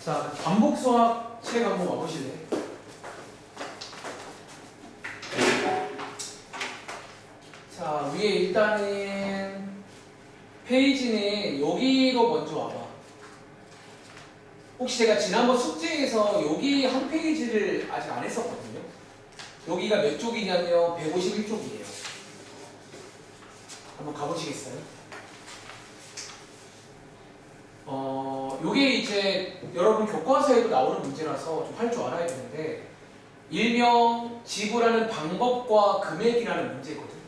자, 반복 수학 책 한번 와보실래요? 자, 위에 일단은 페이지는 여기로 먼저 와봐. 혹시 제가 지난번 숙제에서 여기 한 페이지를 아직 안 했었거든요. 여기가 몇 쪽이냐면 151쪽이에요. 한번 가보시겠어요? 요게 이제 여러분 교과서에도 나오는 문제라서 좀 할 줄 알아야 되는데, 일명 지불하는 방법과 금액이라는 문제거든요.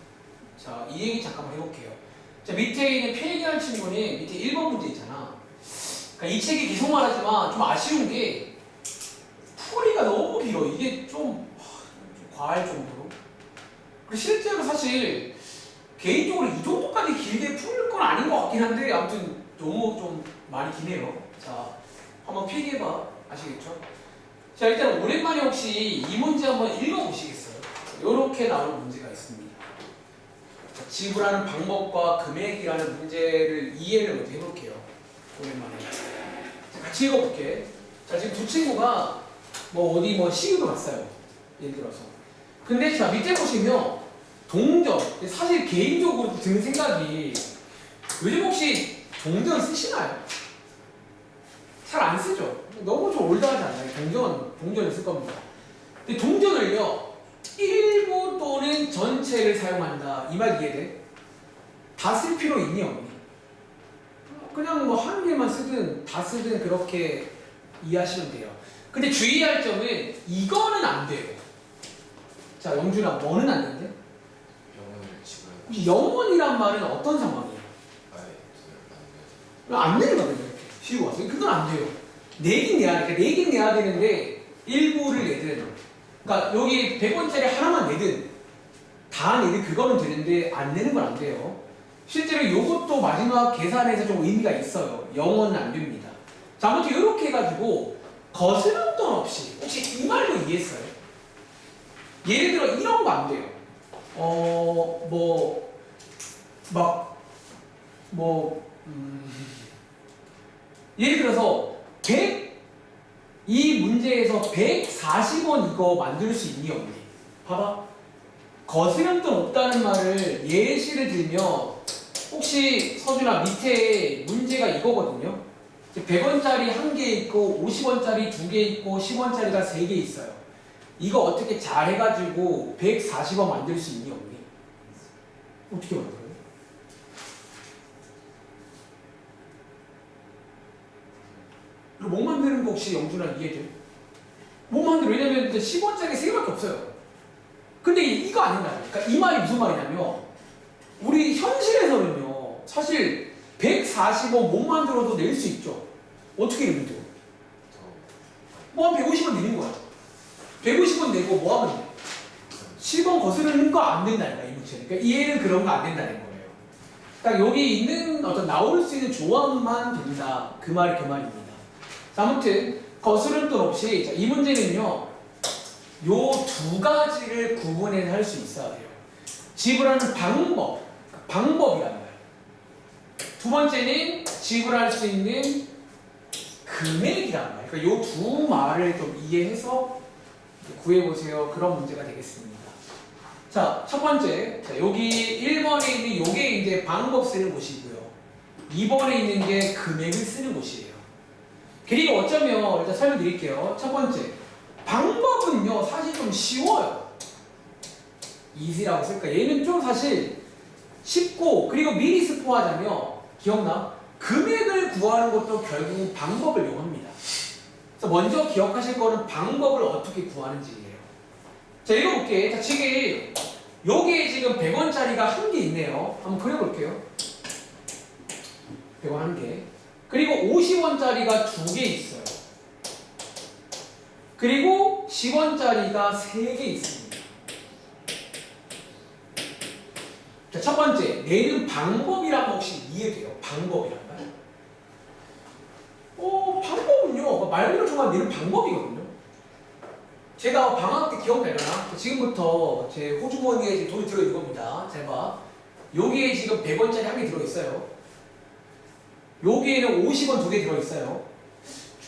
자, 이 얘기 잠깐만 해볼게요. 자, 밑에 있는 필기할 친구는 밑에 1번 문제 있잖아. 그러니까 이 책이 계속 말하지만 좀 아쉬운 게 풀이가 너무 길어. 이게 좀 과할 정도로. 그리고 실제로 사실 개인적으로 이 정도까지 길게 풀 건 아닌 것 같긴 한데, 아무튼 너무 좀 많이 기네요. 자, 한번 필기해봐. 아시겠죠? 자, 일단 오랜만에 혹시 이 문제 한번 읽어보시겠어요? 이렇게 나오는 문제가 있습니다. 자, 지불하는 방법과 금액이라는 문제를 이해를 먼저 해볼게요. 오랜만에. 자, 같이 읽어볼게. 자, 지금 두 친구가 어디 시급을 갔어요. 예를 들어서. 근데 자, 밑에 보시면 동전. 사실 개인적으로 드는 생각이, 요즘 혹시 동전 쓰시나요? 잘 안 쓰죠? 너무 좀 올드하지 않나요? 동전을 쓸 겁니다. 근데 동전을요, 일부 또는 전체를 사용한다. 이 말 이해돼? 다 쓸 필요 있니 없니? 그냥 한 개만 쓰든 다 쓰든 그렇게 이해하시면 돼요. 근데 주의할 점은 이거는 안 돼요. 자, 영준아, 뭐는 안 된대? 영원이란 말은 어떤 상황이에요? 안 되는 거거든요. 이렇게 쉬고 왔어요. 그건 안 돼요. 내긴 내야 돼. 내긴 내야 되는데 일부를 내든, 그러니까 여기 100원짜리 하나만 내든 다 내든 그거는 되는데 안 내는 건 안 돼요. 실제로 이것도 마지막 계산에서 좀 의미가 있어요. 영원은 안 됩니다. 자, 아무튼 이렇게 해가지고 거스름 돈 없이, 혹시 이 말도 이해했어요? 예를 들어 이런 거 안 돼요. 예를 들어서 이 문제에서 140원 이거 만들 수 있니 없니? 봐봐. 거스름 돈 없다는 말을 예시를 들면, 혹시 서준아 밑에 문제가 이거거든요. 100원짜리 1개 있고 50원짜리 2개 있고 10원짜리가 3개 있어요. 이거 어떻게 잘 해가지고 140원 만들 수 있니 없니? 어떻게 만들어요? 그리고 못 만드는 거 혹시 영준아 이해돼? 못 만들어. 왜냐면 10원짜리 3개밖에 없어요. 근데 이거 아닌가? 그러니까 이 말이 무슨 말이냐면, 우리 현실에서는요, 사실 140원 못 만들어도 낼 수 있죠. 어떻게 내면 돼요? 한 150원 내는 거야. 150원 내고 뭐 하면 돼? 10원 거스르는 거 안 된다니까, 이 문제는. 그러니까 이해는 그런 거 안 된다는 거예요. 딱 여기 있는 나올 수 있는 조합만 된다. 그 말입니다. 자, 아무튼 거스름 돈 없이, 자, 이 문제는요, 요 두 가지를 구분해서 할 수 있어야 돼요. 지불하는 방법이란 말. 두 번째는 지불할 수 있는 금액이란 말. 그러니까 요 두 말을 좀 이해해서 구해보세요. 그런 문제가 되겠습니다. 자, 첫 번째. 자, 여기 1번에 있는 요게 이제 방법 쓰는 곳이고요. 2번에 있는 게 금액을 쓰는 곳이에요. 그리고 어쩌면 일단 설명드릴게요. 첫 번째. 방법은요, 사실 좀 쉬워요. easy라고 쓸까? 얘는 좀 사실 쉽고, 그리고 미리 스포하자면, 기억나? 금액을 구하는 것도 결국 방법을 이용합니다. 그래서 먼저 기억하실 거는 방법을 어떻게 구하는지예요. 자, 읽어볼게. 자, 지금 여기에 지금 100원짜리가 1개 있네요. 한번 그려볼게요. 100원 1개. 그리고 50원짜리가 2개 있어요. 그리고 10원짜리가 3개 있습니다. 자, 첫 번째, 내는 방법이란 혹시 이해돼요? 방법이란 말? 방법은요, 말 그대로 정말 내는 방법이거든요. 제가 방학 때 기억나려나? 지금부터 제 호주머니에 돈이 들어있는 겁니다. 잘 봐. 여기에 지금 100원짜리 1개 들어있어요. 여기에는 50원 2개 들어있어요.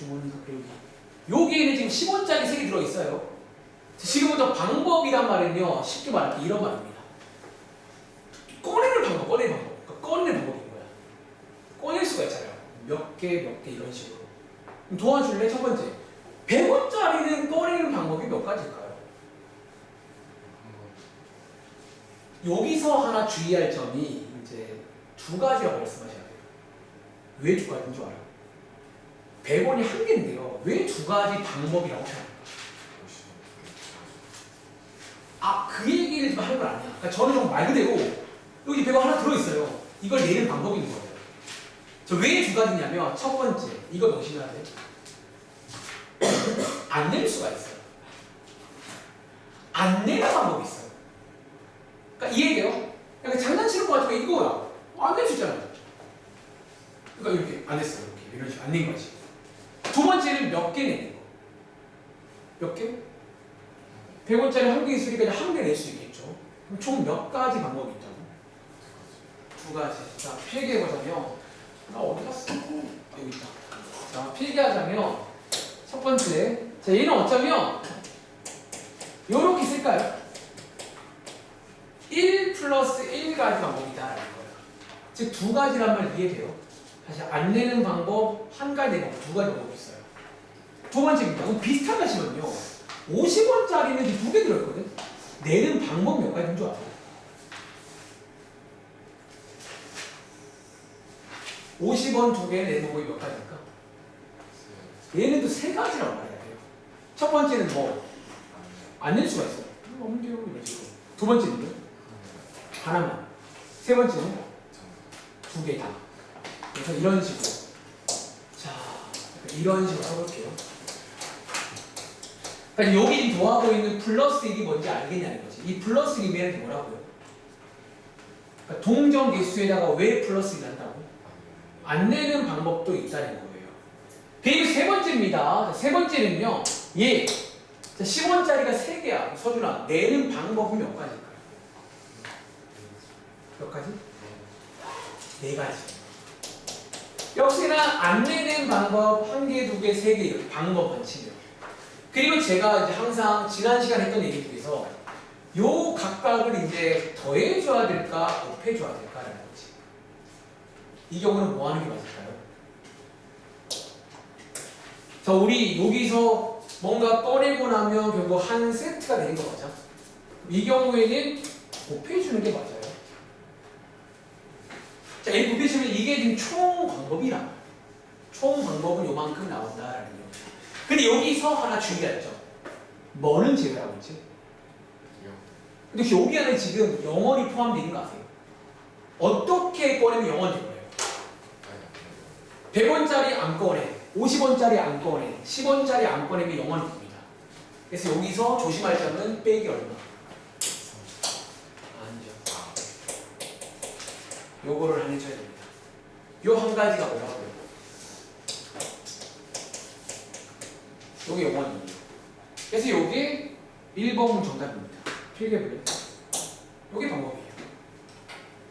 주머니가 여기. 여기에는 지금 10원짜리 3개 들어있어요. 지금부터 방법이란 말은요, 쉽게 말할게 이런 말입니다. 꺼내는 방법. 그러니까 꺼내는 방법인 거야. 꺼낼 수가 있잖아요. 몇 개 이런 식으로. 그럼 도와줄래? 첫 번째. 100원짜리는 꺼내는 방법이 몇 가지일까요? 여기서 하나 주의할 점이 이제 2가지라고 말씀하셔야 돼요. 왜 2가지인 줄 알아요? 100원이 한 개인데요. 왜 2가지 방법이라고 생각해요? 그 얘기를 하는 건 아니야. 그러니까 저는 좀 말 그대로 여기 100원 하나 들어있어요. 이걸 내는 방법인 거예요. 저 왜 2가지냐면 첫 번째, 이거 명심해야 돼. 안 낼 수가 있어요. 안 내는 방법이 있어요. 그러니까 이해돼요? 그러니까 장난치는 거 같으면 이거야. 안 낼 수 있잖아요. 그러니까 이렇게 안 냈어요. 이런 식으로 안 낸 거지. 두 번째는 몇 개 내는 거. 몇 개? 100원짜리 한 개 있으니까 한 개 낼 수 있겠죠. 그럼 총 몇 가지 방법이 있다고? 2가지. 자, 필기해보자면 나 어디 갔어? 여기 있다. 자, 필기하자면 첫 번째. 자, 얘는 어쩌면 요렇게 쓸까요? 1 플러스 1가지 방법이다라는 거예요. 즉 2가지란 말 이해돼요? 사실 안 내는 방법, 한 가지 내는 방법, 2가지 방법이 있어요. 두 번째입니다. 그럼 비슷하다 하시면요. 50원짜리는 이 2개 들어있거든? 내는 방법 몇 가지인 줄 알아요? 50원 2개 내는 방법이 몇 가지일까? 얘는 또 3가지라고 말해야 돼요. 첫 번째는 뭐? 안 낼 수가 있어요. 없는데요? 이런 식으로. 두 번째는요? 하나만. 세 번째는 2개 다. 그래서 이런 식으로. 자, 이런 식으로 해볼게요. 그러니까 여기 지금 더하고 있는 플러스 1이 뭔지 알겠냐는 거지. 이 플러스 1이면 뭐라고요? 그러니까 동전 개수에다가 왜 플러스 1을 한다고? 안 내는 방법도 있다는 거예요. 그리고 세 번째입니다. 세 번째는요. 예. 10원짜리가 3개야. 서준아, 내는 방법은 몇 가지일까요? 몇 가지? 4가지. 역시나 안 내는 방법 1개, 2개, 3개 이렇게 방법만 치죠. 그리고 제가 이제 항상 지난 시간에 했던 얘기 중에서 요 각각을 이제 더해줘야 될까, 곱해줘야 될까라는 거지. 이 경우는 뭐 하는 게 맞을까요? 자, 우리 여기서 뭔가 꺼내고 나면 결국 한 세트가 되는 거 맞아? 이 경우에는 곱해주는 게 맞아요. 자, 이 곱해주면 이게 지금 총 방법이라. 총 방법은 요만큼 나온다라는 거. 근데 여기서 하나 주의할 점. 뭐는 제외하고 있지? 근데 여기 안에 지금 0원이 포함되어 있는 거 아세요? 어떻게 꺼내면 0원이 된 거예요? 100원짜리 안 꺼내. 50원짜리 안 꺼내, 10원짜리 안 꺼내면 0원이 됩니다. 그래서 여기서 조심할 점은 빼기 얼마? 아니죠. 요거를 하나 쳐야 됩니다. 요 한 가지가 뭐라고요? 요게 0원이에요. 그래서 요게 1번 정답입니다. 필기해볼래요? 요게 방법이에요.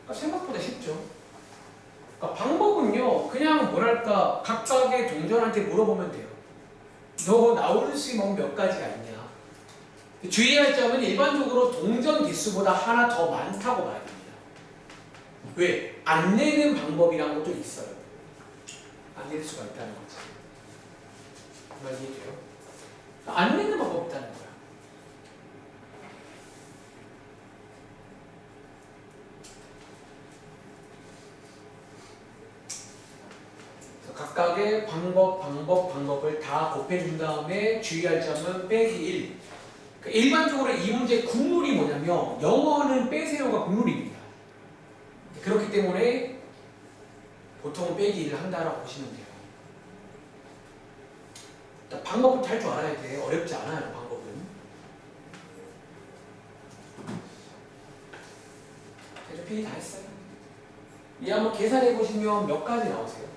그러니까 생각보다 쉽죠? 그러니까 방법은요, 그냥 뭐랄까 각각의 동전한테 물어보면 돼요. 너 나올 수 있는 몇 가지가 있냐? 주의할 점은 일반적으로 동전 개수보다 하나 더 많다고 봐야 됩니다. 왜? 안 내는 방법이라는 것도 있어요. 안 낼 수가 있다는 거지. 말 이해돼요? 안 내는 방법이 있다는 거야. 각각의 방법을 다 곱해준 다음에 주의할 점은 빼기 1. 그러니까 일반적으로 이 문제 국룰이 뭐냐면 0원은 빼세요가 국룰입니다. 그렇기 때문에 보통 빼기 1을 한다라고 보시면 돼요. 방법부터 할 줄 알아야 돼. 어렵지 않아요, 방법은. 그래서 필기 다 했어요. 이 한번 계산해 보시면 몇 가지 나오세요?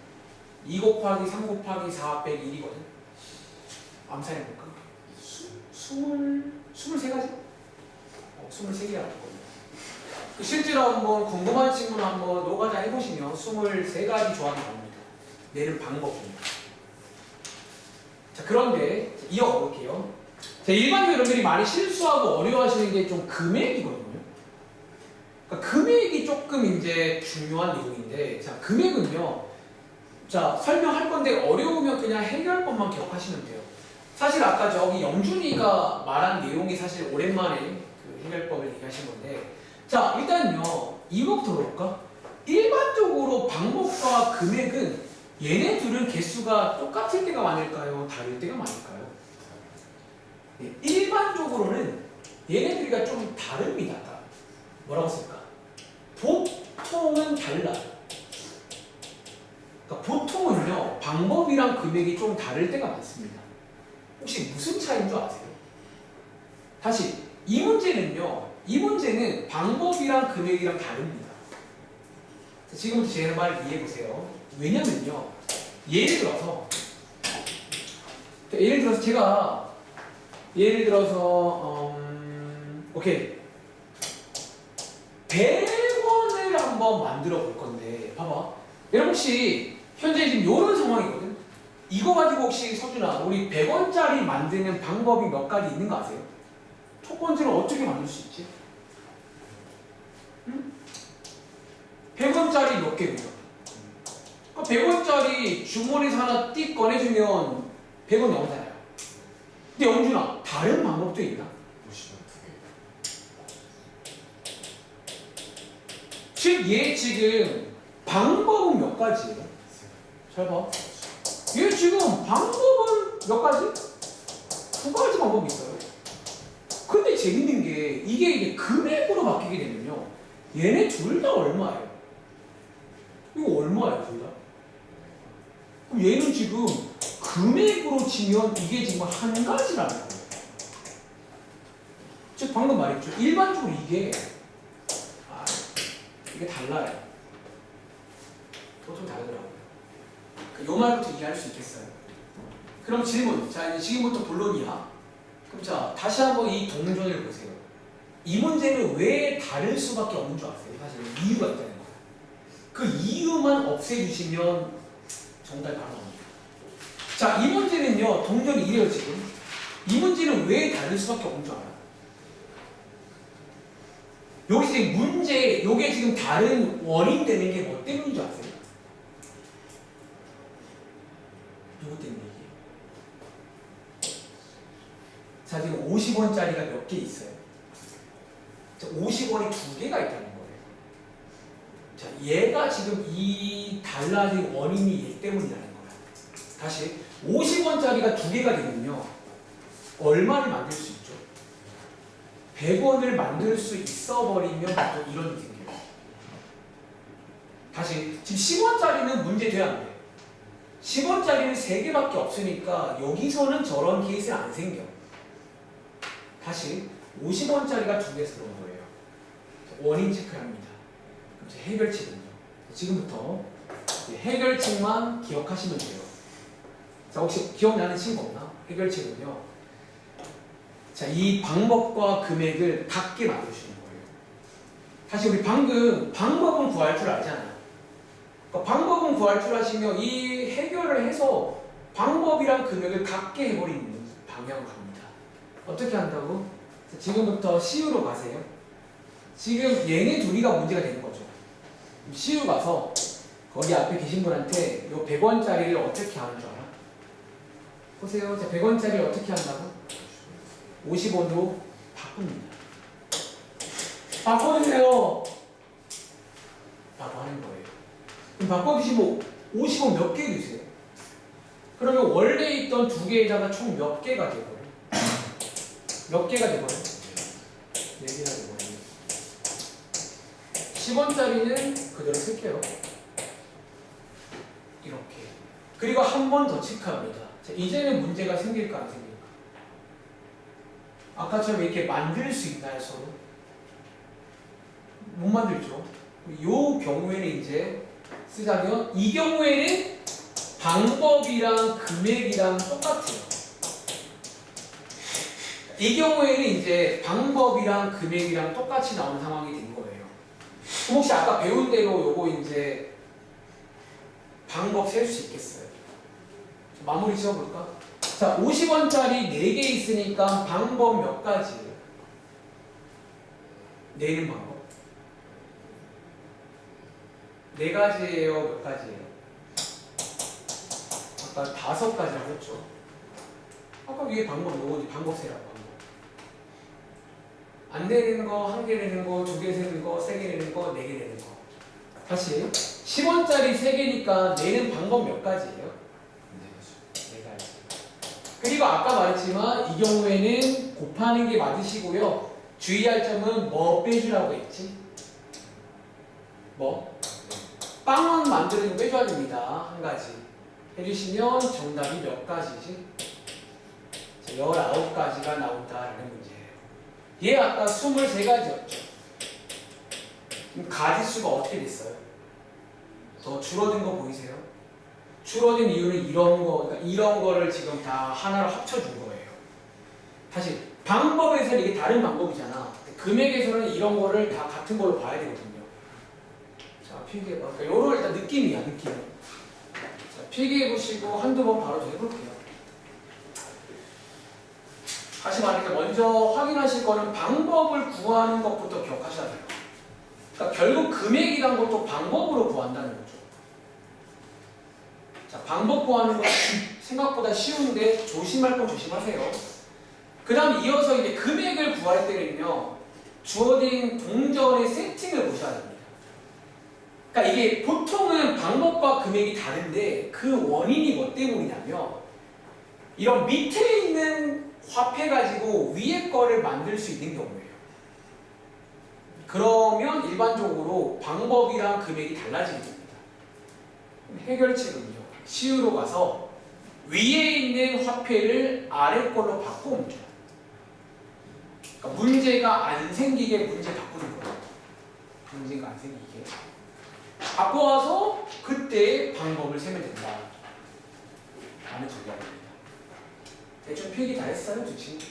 2 곱하기 3 곱하기 4 빼기 1이거든. 암산해볼까? 23가지? 23개라고 했거든요. 실제로 한번 궁금한 친구는 한번 노가다 해보시면 23가지 조합이 나옵니다. 내는 방법입니다. 자, 그런데 이어가 볼게요. 자, 일반적으로 여러분들이 많이 실수하고 어려워하시는 게 좀 금액이거든요. 그러니까 금액이 조금 이제 중요한 내용인데, 자, 금액은요. 자, 설명할 건데 어려우면 그냥 해결법만 기억하시면 돼요. 사실 아까 저기 영준이가 말한 내용이 사실 오랜만에 그 해결법을 얘기하신 건데, 자, 일단요. 이거부터 볼까? 일반적으로 방법과 금액은 얘네 둘은 개수가 똑같을 때가 많을까요? 다를 때가 많을까요? 네, 일반적으로는 얘네들이가 좀 다릅니다. 뭐라고 쓸까? 보통은 달라요. 그러니까 보통은요, 방법이랑 금액이 좀 다를 때가 많습니다. 혹시 무슨 차이인 줄 아세요? 다시, 이 문제는 방법이랑 금액이랑 다릅니다. 지금부터 제 말 이해해보세요. 왜냐면요, 예를 들어서 오케이. 100원을 한번 만들어 볼 건데, 봐봐. 여러분 혹시 현재 지금 이런 상황이거든? 이거 가지고 혹시 서준아, 우리 100원짜리 만드는 방법이 몇 가지 있는 거 아세요? 첫 번째는 어떻게 만들 수 있지? 응? 100원짜리 몇 개고요? 100원짜리 주머니에서 하나 띡 꺼내주면 100원 나오잖아요. 근데 영준아, 다른 방법도 있나? 즉, 얘 지금 방법은 몇 가지예요? 잘 봐. 얘 지금 방법은 몇 가지? 두 가지 방법이 있어요. 근데 재밌는 게 이게 금액으로 바뀌게 되면요. 얘네 둘 다 얼마예요? 이거 얼마예요, 둘 다? 그럼 얘는 지금 금액으로 치면 이게 지금 한 가지라는 거예요. 즉 방금 말했죠. 일반적으로 이게 달라요. 보통 다르더라고요. 요 말부터 이해할 수 있겠어요. 그럼 질문. 자, 이제 지금부터 본론이야. 그럼 자, 다시 한번 이 동전을 보세요. 이 문제는 왜 다를 수밖에 없는 줄 아세요? 사실 이유가 있다는 거예요. 그 이유만 없애주시면 정답이 바로 나옵니다. 자, 이 문제는요, 동전이 이래요, 지금. 이 문제는 왜 다를 수밖에 없는 줄 알아요? 여기서 이 문제, 요게 지금 다른 원인 되는 게 뭐 때문인 줄 아세요? 누구 때문에 이게? 자, 지금 50원짜리가 몇 개 있어요? 자, 50원이 두 개가 있다는 거예요. 자, 얘가 지금 이 달라진 원인이 얘 때문이라는 거예요. 다시, 50원짜리가 두 개가 되면요, 얼마를 만들 수 있죠? 100원을 만들 수 있어 버리면 또 이런 일이 생겨요. 다시, 지금 10원짜리는 문제 돼야 안 돼. 10원짜리는 3개밖에 없으니까 여기서는 저런 케이스는 안 생겨. 다시, 50원짜리가 2개에서 그런 거예요. 원인 체크를 합니다. 그럼 이제 해결책은요. 지금부터 해결책만 기억하시면 돼요. 자, 혹시 기억나는 친구 없나? 해결책은요. 자, 이 방법과 금액을 같게 만들어주는 거예요. 다시 우리 방금 방법은 구할 줄 알잖아요. 그러니까 방법은 구할 줄 아시면 이 해결을 해서 방법이랑 금액을 같게 해버리는 방향으로 갑니다. 어떻게 한다고? 자, 지금부터 CU로 가세요. 지금 얘네 둘이가 문제가 되는 거죠. CU 가서 거기 앞에 계신 분한테 요 100원짜리를 어떻게 하는 줄 알아? 보세요. 자, 100원짜리를 어떻게 한다고? 50원으로 바꿉니다. 바꿔주세요. 라고 하는 거예요. 그럼 바꿔주시면 50원 몇 개 주세요? 그러면 원래 있던 두 개에다가 총 몇 개가 되고요? 몇 개가 되고요? 4개가 되고요. 10원짜리는 그대로 쓸게요. 이렇게. 그리고 한 번 더 체크합니다. 자, 이제는 문제가 생길까 안 생길까? 아까처럼 이렇게 만들 수 있나요, 서로? 못 만들죠. 이 경우에는 이제 쓰자면 이 경우에는 방법이랑 금액이랑 똑같아요. 이 경우에는 이제 방법이랑 금액이랑 똑같이 나오는 상황이 된 거예요. 그럼 혹시 아까 배운 대로 요거 이제 방법 세울 수 있겠어요? 마무리 지어볼까? 자, 50원짜리 4개 있으니까 방법 몇 가지예요? 내는 방법. 4가지예요? 몇 가지예요? 아까 5가지라고 했죠. 아까 위에 방법 요거지. 방법 세라고 방법. 안 내는 거, 1개 내는 거, 2개 내는 거, 3개 내는 거, 4개 내는 거. 다시 10원짜리 3개니까 내는 방법 몇 가지예요? 4가지. 그리고 아까 말했지만 이 경우에는 곱하는 게 맞으시고요. 주의할 점은 뭐 빼주라고 했지? 뭐? 빵원 만드는 거 빼줘야 됩니다. 한 가지. 해주시면 정답이 몇 가지지? 19가지가 나온다라는 문제예요. 얘 아까 23가지였죠. 그럼 가지수가 어떻게 됐어요? 더 줄어든 거 보이세요? 줄어든 이유는 이런 거, 그러니까 이런 거를 지금 다 하나로 합쳐준 거예요. 다시 방법에서는 이게 다른 방법이잖아. 금액에서는 이런 거를 다 같은 걸로 봐야 되거든요. 자, 필기해봐. 그러니까 요런 일단 느낌이야, 느낌. 자, 필기해보시고 한두 번 바로 해볼게요. 다시 말하니까 먼저 확인하실 거는 방법을 구하는 것부터 기억하셔야 돼요. 그러니까 결국 금액이란 것도 방법으로 구한다는 거죠. 자, 방법 구하는 건 생각보다 쉬운데 조심할 건 조심하세요. 그 다음 이어서 이제 금액을 구할 때는요, 주어진 동전의 세팅을 보셔야 됩니다. 그러니까 이게 보통은 방법과 금액이 다른데 그 원인이 뭐 때문이냐면 이런 밑에 있는 화폐 가지고 위에 거를 만들 수 있는 경우예요. 그러면 일반적으로 방법이랑 금액이 달라지게 됩니다. 해결책은요, 시으로 가서 위에 있는 화폐를 아래 걸로 바꾸면 돼요. 그러니까 문제가 안 생기게 문제 바꾸는 거예요. 문제가 안 생기게 바꿔와서 그때 방법을 세면 된다 라는 전략입니다. 대충 필기 다 했어요, 두 친구?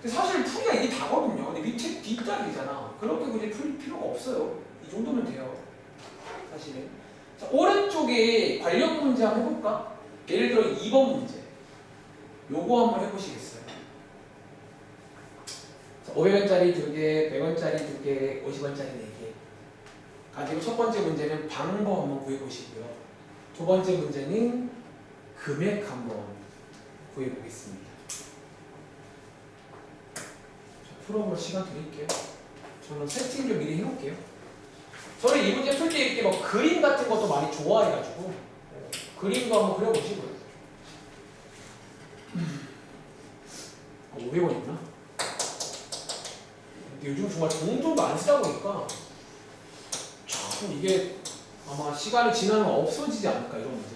근데 사실 풀이가 이게 다거든요. 근데 밑에 뒷단이잖아. 그렇게 굳이 풀 필요가 없어요. 이 정도면 돼요, 사실은. 자, 오른쪽에 관련 문제 한번 해볼까? 예를 들어 2번 문제. 요거 한번 해보시겠어요? 500원짜리 2개, 100원짜리 2개, 50원짜리 4개 가지고 첫 번째 문제는 방법 한번 구해보시고요. 두 번째 문제는 금액 한번 구해보겠습니다. 풀어볼 시간 드릴게요. 저는 세팅 좀 미리 해놓을게요. 저는 이 문제 풀 때 이렇게 뭐 그림 같은 것도 많이 좋아해가지고 그림도 한번 그려보시고요. 500원이구나. 요즘 정말 종종도 안 쓰다 보니까 참 이게 아마 시간이 지나면 없어지지 않을까, 이런 문제.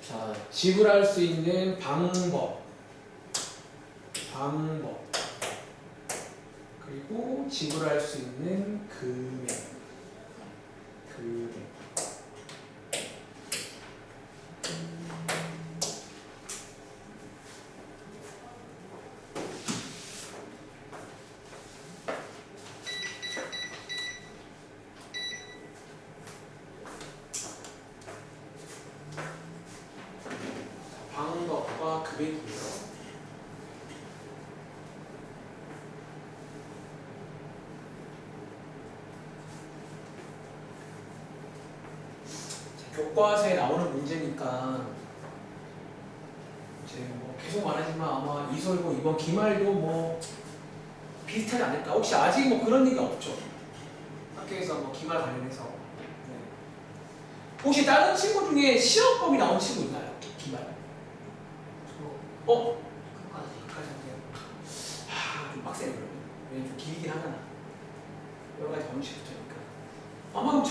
자, 지불할 수 있는 방법 그리고 지불할 수 있는 금액 방법과 금액이에요. 교과서에 나오는 문제니까 이제 뭐 계속 말하지만 아마 이설고 이번 기말도 뭐 비슷하지 않을까. 혹시 아직 뭐 그런 얘기 없죠? 학교에서 뭐 기말 관련해서. 네. 혹시 다른 친구 중에 시험범위 나온 친구 있나요? 기말? 그까지 한대요. 좀 빡세네 그러면. 왜냐면 좀 길긴 하잖아. 여러 가지 방식이 붙으니까. 아마 그럼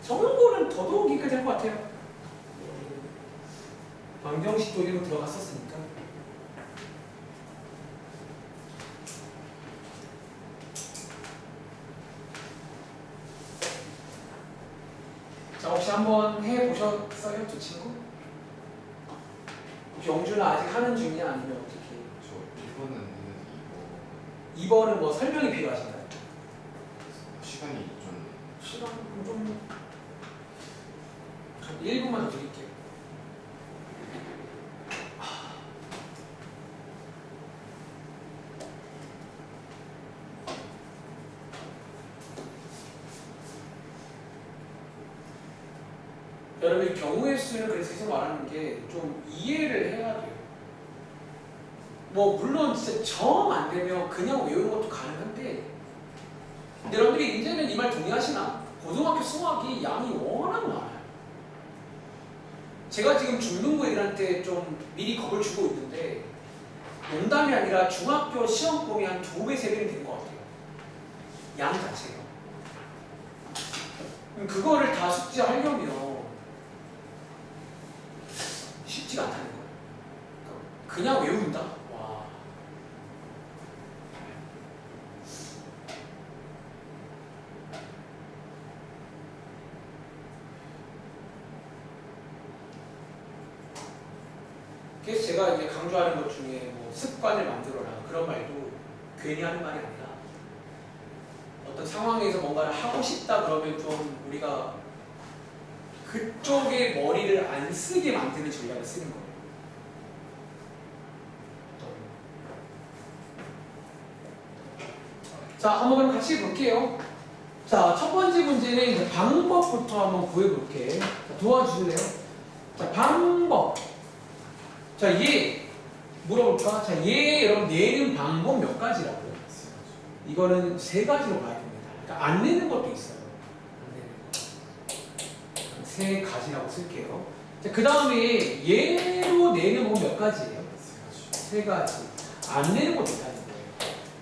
정형고는 더더욱이까지 할 것 같아요. 방정식도 일로 들어갔었으니까. 자, 혹시 한번 해보셨어요, 두 친구? 혹시 영준아 아직 하는 중이야? 아니면 어떻게? 저 1번은 했는데 2번은 뭐 설명이 필요하신가요? 2번 시간이 좀 시간 좀 1분만 더 드릴게요. 여러분 경우의 수는 그래서 계속 말하는 게 좀 이해를 해야 돼요. 뭐 물론 진짜 정 안 되면 그냥 외우는 것도 가능한데 여러분들이 이제는 이 말 동의하시나? 고등학교 수학이 양이 워낙 많아요. 제가 지금 중등부 애들한테 좀 미리 겁을 주고 있는데 농담이 아니라 중학교 시험범위 한 2배, 3배는 된 것 같아요. 양 자체가. 그거를 다 숙지하려면 쉽지가 않다는 거예요. 그냥 외운다? 와. 그래서 제가 이제 강조하는 것 중에 뭐 습관을 만들어라 그런 말도 괜히 하는 말이 아니라 어떤 상황에서 뭔가를 하고 싶다 그러면 좀 우리가 그쪽에 머리를 안 쓰게 만드는 전략을 쓰는 거예요. 자, 한번 그럼 같이 볼게요. 자, 첫 번째 문제는 이제 방법부터 한번 구해볼게. 자, 도와주실래요? 자, 방법. 자, 얘 물어볼까? 자, 얘 여러분 내는 방법 몇 가지라고요? 이거는 3가지로 봐야 됩니다. 그러니까 안 내는 것도 있어요. 안 내는 거. 3가지라고 쓸게요. 자, 그 다음에 얘로 내는 건 몇 가지예요? 3가지. 안 내는 것도 있다는 거예요.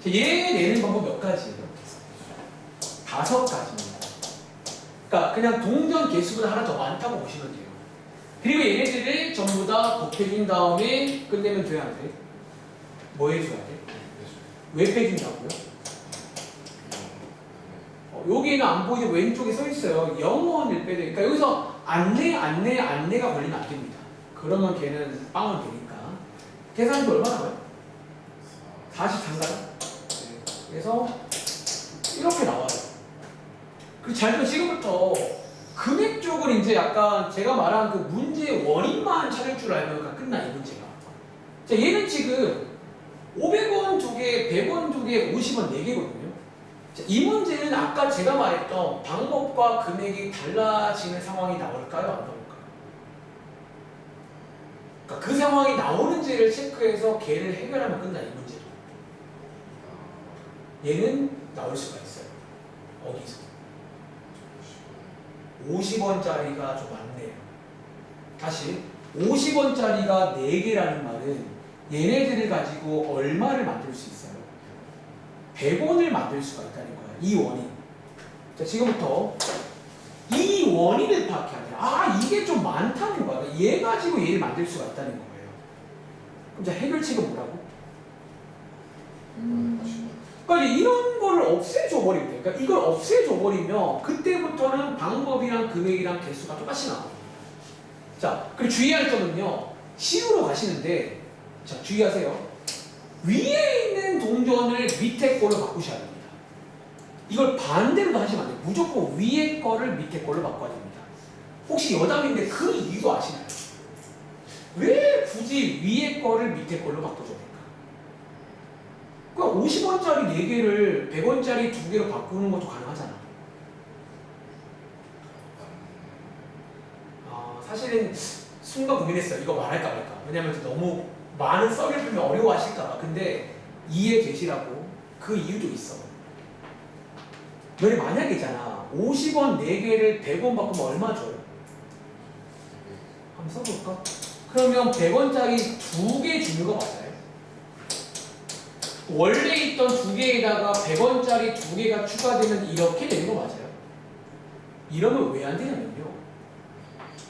자, 얘 내는 방법 몇 가지예요? 5가지입니다. 그러니까 그냥 동전 개수보다 하나 더 많다고 보시면 돼요. 그리고 얘네들을 전부 다 곱해준 다음에 끝내면 돼야 안 돼? 뭐 해줘야 돼? 왜 빼준다고요? 여기는 안 보이는데 왼쪽에 써 있어요. 0원을 빼야 되니까 여기서 안내가 걸리면 안 됩니다. 그러면 걔는 빵원 되니까. 계산이 얼마나 나와요? 43가요? 네. 그래서 이렇게 나와요. 그리고 잘 들어 지금부터 금액 쪽은 이제 약간 제가 말한 그 문제의 원인만 찾을 줄 알면 끝나 이 문제가. 자, 얘는 지금 500원 2개, 100원 2개, 50원 4개거든요. 자, 이 문제는 아까 제가 말했던 방법과 금액이 달라지는 상황이 나올까요? 안 나올까요? 그러니까 그 상황이 나오는지를 체크해서 걔를 해결하면 끝나 이 문제도. 얘는 나올 수가 있어요. 어디서? 50원짜리가 좀 많네요. 다시 50원짜리가 4개라는 말은 얘네들을 가지고 얼마를 만들 수 있어요? 100원을 만들 수가 있다는 거예요. 이 원인. 자, 지금부터 이 원인을 파악해야 돼요. 아, 이게 좀 많다는 거야. 얘 가지고 얘를 만들 수가 있다는 거예요. 그럼 자, 해결책은 뭐라고? 그러니까 이런 거를 없애줘 버리면 돼요. 그러니까 이걸 없애줘 버리면 그때부터는 방법이랑 금액이랑 개수가 똑같이 나와요. 자, 그리고 주의할 점은요. C로 가시는데, 자, 주의하세요. 위에 있는 동전을 밑에 걸로 바꾸셔야 됩니다. 이걸 반대로도 하시면 안 돼요. 무조건 위에 거를 밑에 걸로 바꿔야 됩니다. 혹시 여담인데 그 이유도 아시나요? 왜 굳이 위에 거를 밑에 걸로 바꿔줘야 될까? 그러니까 50원짜리 4개를 100원짜리 2개로 바꾸는 것도 가능하잖아. 사실은 순간 고민했어요. 이거 말할까 말까. 왜냐면 너무 많은 썰을 풀면 어려워하실까. 근데 이해되시라고. 그 이유도 있어. 너네 만약에 있잖아. 50원 4개를 100원 바꾸면 얼마 줘요? 한번 써볼까? 그러면 100원짜리 2개 주는 거 맞아요? 원래 있던 2개에다가 100원짜리 2개가 추가되면 이렇게 되는 거 맞아요? 이러면 왜 안 되냐면요.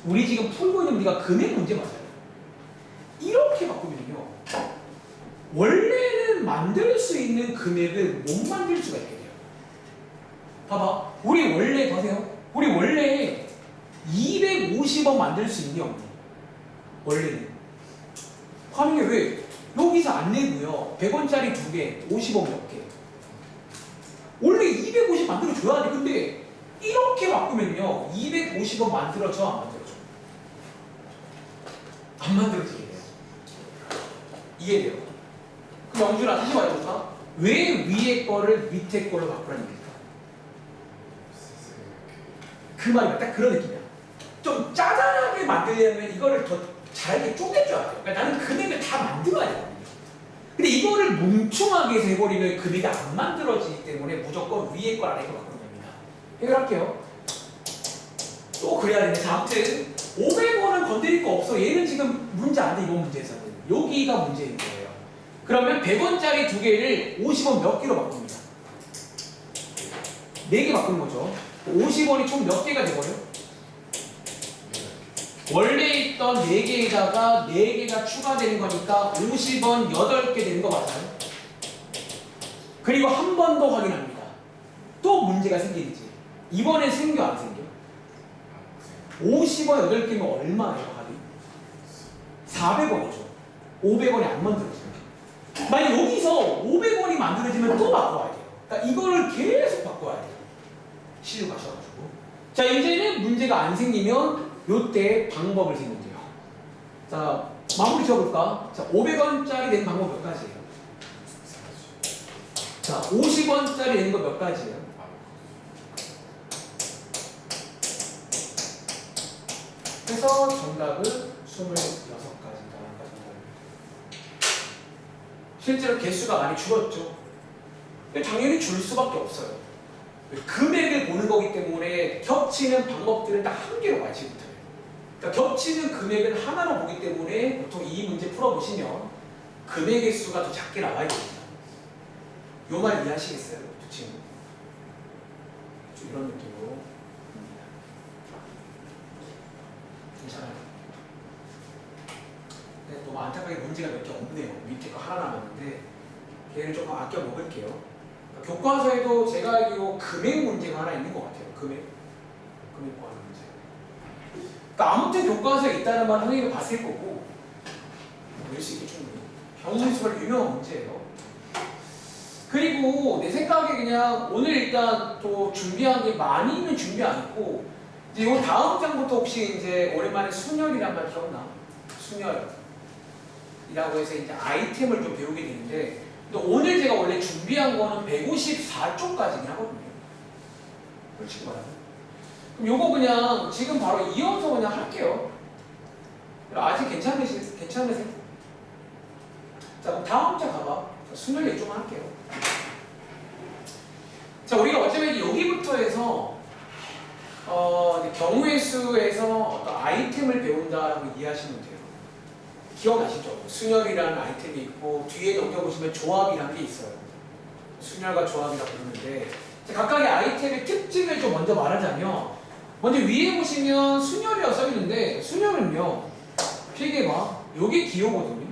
우리 지금 풀고 있는 우리가 금액 문제 맞아요. 이렇게 바꾸면요. 원래는 만들 수 있는 금액을 못 만들 수가 있게 돼요. 봐봐. 우리 원래 보세요. 우리 원래 250원 만들 수 있니 없니? 원래는. 가능해. 왜? 여기서 안 내고요. 100원짜리 2개, 50원 몇 개. 원래 250 만들어줘야 돼. 근데 이렇게 바꾸면요. 250원 만들어져, 안 만들어져? 안 만들어지게 돼요. 이해돼요? 그럼 영준아 다시 말해볼까? 왜 위에 거를 밑에 걸로 바꾸라는 얘기일까? 그 말이 딱 그런 느낌이야. 좀 짜잘하게 만들려면 이거를 더 잘게 쪼개줘야 돼. 그러니까 나는 금액을 다 만들어야 되거든요. 근데 이거를 뭉충하게 해서 해버리면 금액이 안 만들어지기 때문에 무조건 위에 걸 아래 걸 바꾸는 겁니다. 해결할게요. 또 그래야 되네. 자, 아무튼 500원은 건드릴 거 없어. 얘는 지금 문제 안 돼. 이번 문제에서는. 여기가 문제인 거예요. 그러면 100원짜리 2개를 50원 몇 개로 바꿉니다. 4개 바꾸는 거죠. 50원이 총 몇 개가 돼버려요? 원래 있던 4개에다가 4개가 추가되는 거니까 50원 8개 되는 거 맞아요? 그리고 한 번 더 확인합니다. 또 문제가 생기지. 이번엔 생겨 안 생겨? 50원 8개면 얼마예요, 합이? 400원이죠. 500원이 안 만들어져요. 만약 여기서 500원이 만들어지면 또 바꿔야 돼요. 그러니까 이거를 계속 바꿔야 돼요. 시주 가셔가지고. 자, 이제는 문제가 안 생기면 요때 방법을 세면 돼요. 자, 마무리 지어볼까? 자, 500원짜리 낸 방법 몇 가지예요? 자, 50원짜리 낸 거 몇 가지예요? 그래서 정답은 26가지다. 실제로 개수가 많이 줄었죠. 당연히 줄 수밖에 없어요. 금액을 보는 거기 때문에 겹치는 방법들은 딱 한 개로 가지 못해요. 그러니까 겹치는 금액을 하나로 보기 때문에 보통 이 문제 풀어보시면 금액의 수가 더 작게 나와야 됩니다. 요 말 이해하시겠어요? 두 친구? 좀 이런 느낌으로 괜찮아요. 근데 너무 안타깝게 문제가 몇 개 없네요. 밑에 거 하나 남았는데 걔를 조금 아껴 먹을게요. 그러니까 교과서에도 제가 알기로 금액 문제가 하나 있는 것 같아요. 금액 구하는 문제. 그러니까 아무튼 교과서에 있다는 말 선생님이 봤을 거고 낼 수 있게 충분히. 경우수가 유명한 문제예요. 그리고 내 생각에 그냥 오늘 일단 또 준비한 게 많이는 준비 안 했고 이제 요 다음 장부터 혹시 이제 오랜만에 순열이란 말 기억나? 순열이라고 해서 이제 아이템을 좀 배우게 되는데 근데 오늘 제가 원래 준비한 거는 154쪽까지긴 하거든요. 솔직히 말하면. 그럼 요거 그냥 지금 바로 이어서 그냥 할게요. 아직 괜찮으세요? 자, 그럼 다음 장 가봐. 순열 얘기좀 할게요. 자, 우리가 어쩌면 여기부터 해서 경우의 수에서 어떤 아이템을 배운다라고 이해하시면 돼요. 기억나시죠? 순열이라는 아이템이 있고 뒤에 넘겨보시면 조합이라는 게 있어요. 순열과 조합이라고 부르는데 각각의 아이템의 특징을 좀 먼저 말하자면 먼저 위에 보시면 순열이라고 써있는데 순열은요 필기해봐. 요게 기호거든요.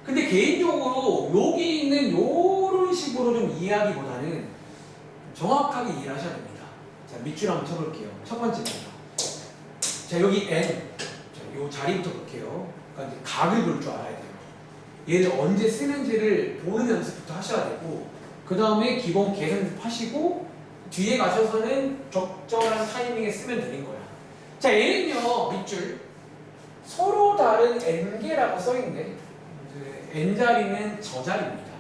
근데 개인적으로 여기 있는 요런 식으로 좀 이해하기보다는 정확하게 이해를 하셔야 됩니다. 자, 밑줄 한번 쳐볼게요. 첫 번째입니다. 자, 여기 N. 자, 요 자리부터 볼게요. 그러니까 이제 각을 볼 줄 알아야 돼요. 얘를 언제 쓰는지를 보는 연습부터 하셔야 되고, 그 다음에 기본 계산 연습하시고, 뒤에 가셔서는 적절한 타이밍에 쓰면 되는 거야. 자, 얘는요, 밑줄. 서로 다른 N개라고 써있네. N자리는 저 자리입니다.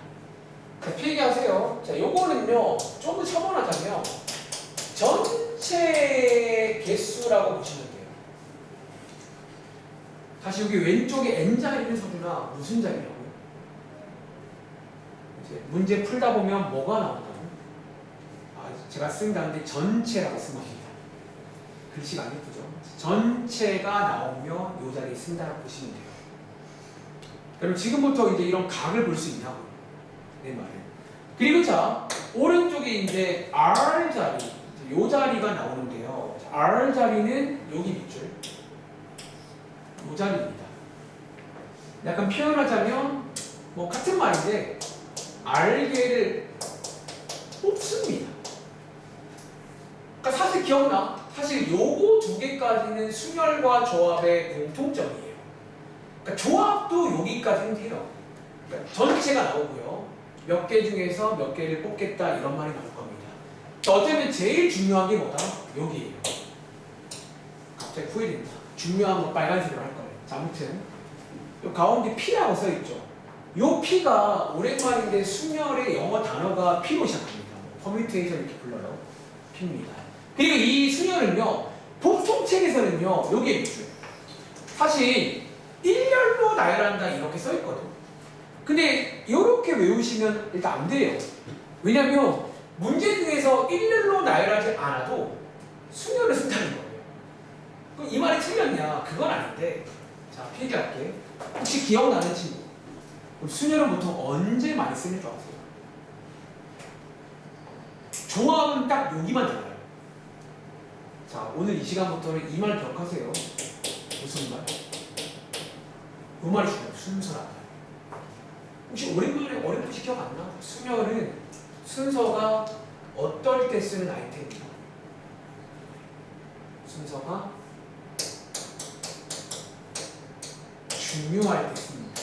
자, 필기하세요. 자, 요거는요, 좀 더 첨언하자면, 전체 개수라고 보시면 돼요. 다시 여기 왼쪽에 N자리는 서준아, 무슨 자리라고요? 이제 문제 풀다 보면 뭐가 나온다고? 제가 쓴 다는데 전체라고 쓴 겁니다. 글씨가 안 예쁘죠? 전체가 나오면 요 자리에 쓴다라고 보시면 돼요. 그럼 지금부터 이제 이런 각을 볼 수 있냐고 내 말은. 그리고 자 오른쪽에 이제 R 자리, 요 자리가 나오는데요. R 자리는 여기 밑줄, 요 자리입니다. 약간 표현하자면 뭐 같은 말인데 R개를 뽑습니다. 그러니까 사실 기억나? 사실 요거 두 개까지는 순열과 조합의 공통점이에요. 그러니까 조합도 여기까지는 돼요. 그러니까 전체가 나오고요. 몇 개 중에서 몇 개를 뽑겠다 이런 말이 나올 겁니다. 어쩌면 제일 중요한 게 뭐다? 여기에요. 갑자기 후회됩니다. 중요한 거 빨간색으로 할 거예요. 자, 아무튼 요 가운데 P라고 써있죠. 요 P가 오랜만인데 순열의 영어 단어가 P로 시작합니다. 커뮤니케이션 이렇게 불러요. P입니다. 그리고 이 순열은요, 보통 책에서는요, 여기에 있죠. 사실 일렬로 나열한다 이렇게 써있거든. 근데 이렇게 외우시면 일단 안 돼요. 왜냐면 문제 중에서 일렬로 나열하지 않아도 순열을 쓴다는 거예요. 그럼 이 말이 틀렸냐? 그건 아닌데. 자, 필기할게. 혹시 기억나는 친구? 순열은 보통 언제 많이 쓰는 줄 아세요? 조합은 딱 여기만 들어가요. 자, 오늘 이 시간부터는 이 말 기억하세요. 무슨 말? 이 말이 중요해요. 순서란 말. 혹시 오랜만에 어렴풋이 기억 안 나? 순열은 순서가 어떨 때 쓰는 아이템이다. 순서가 중요할 때 씁니다.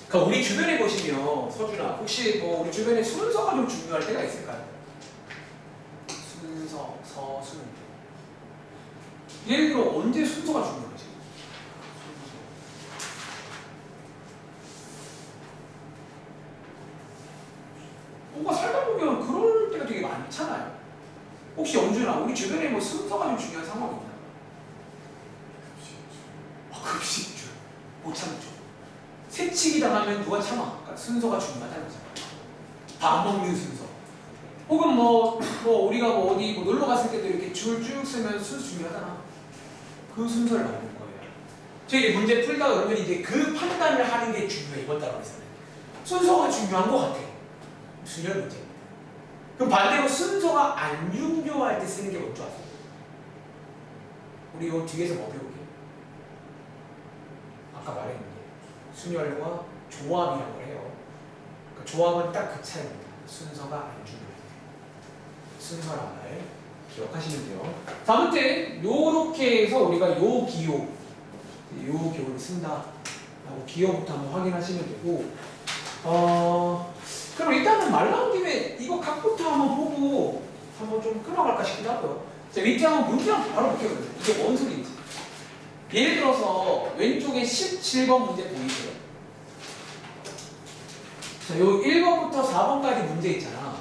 그러니까 우리 주변에 보시면 서준아, 혹시 뭐 우리 주변에 순서가 좀 중요할 때가 있을까요? 순서, 서순. 예를 들어 언제 순서가 중요하지? 뭔가 살다 보면 그럴 때가 되게 많잖아요. 혹시 영준아, 우리 주변에 뭐 순서가 좀 중요한 상황이 있나? 급식줄 못 참죠. 새치기 당하면 누가 참아? 그러니까 순서가 중요하다는 거잖아. 밥 먹는 순서. 혹은 뭐 우리가 뭐 어디 뭐 놀러 갔을 때도 이렇게 줄 쭉 쓰면 순서 중요하잖아. 그 순서를 만든 거예요. 저희 문제 풀다 그러면 이제 그 판단을 하는 게 중요해. 이번 단원에서는 순서가 중요한 것 같아. 순열 문제. 그럼 반대로 순서가 안 중요할 때 쓰는 게 뭔지 아세요? 우리 요 뒤에서 뭐 배우게? 아까 말했는데 순열과 조합이라고 해요. 그러니까 조합은 딱 그 차이입니다. 순서가 안 중요할 때. 순서란 말 기억하시면 돼요. 자, 아무튼 요렇게 해서 우리가 요 기호를 쓴다 라고 기호부터 한번 확인하시면 되고, 그럼 일단은 말 나온 김에 이거 각부터 한번 보고 한번 좀 끊어갈까 싶기도 하고요. 자, 밑에 한번 문제 한번 바로 볼게요. 이게 뭔 소리인지. 예를 들어서 왼쪽에 17번 문제 보이세요? 자, 요 1번부터 4번까지 문제 있잖아.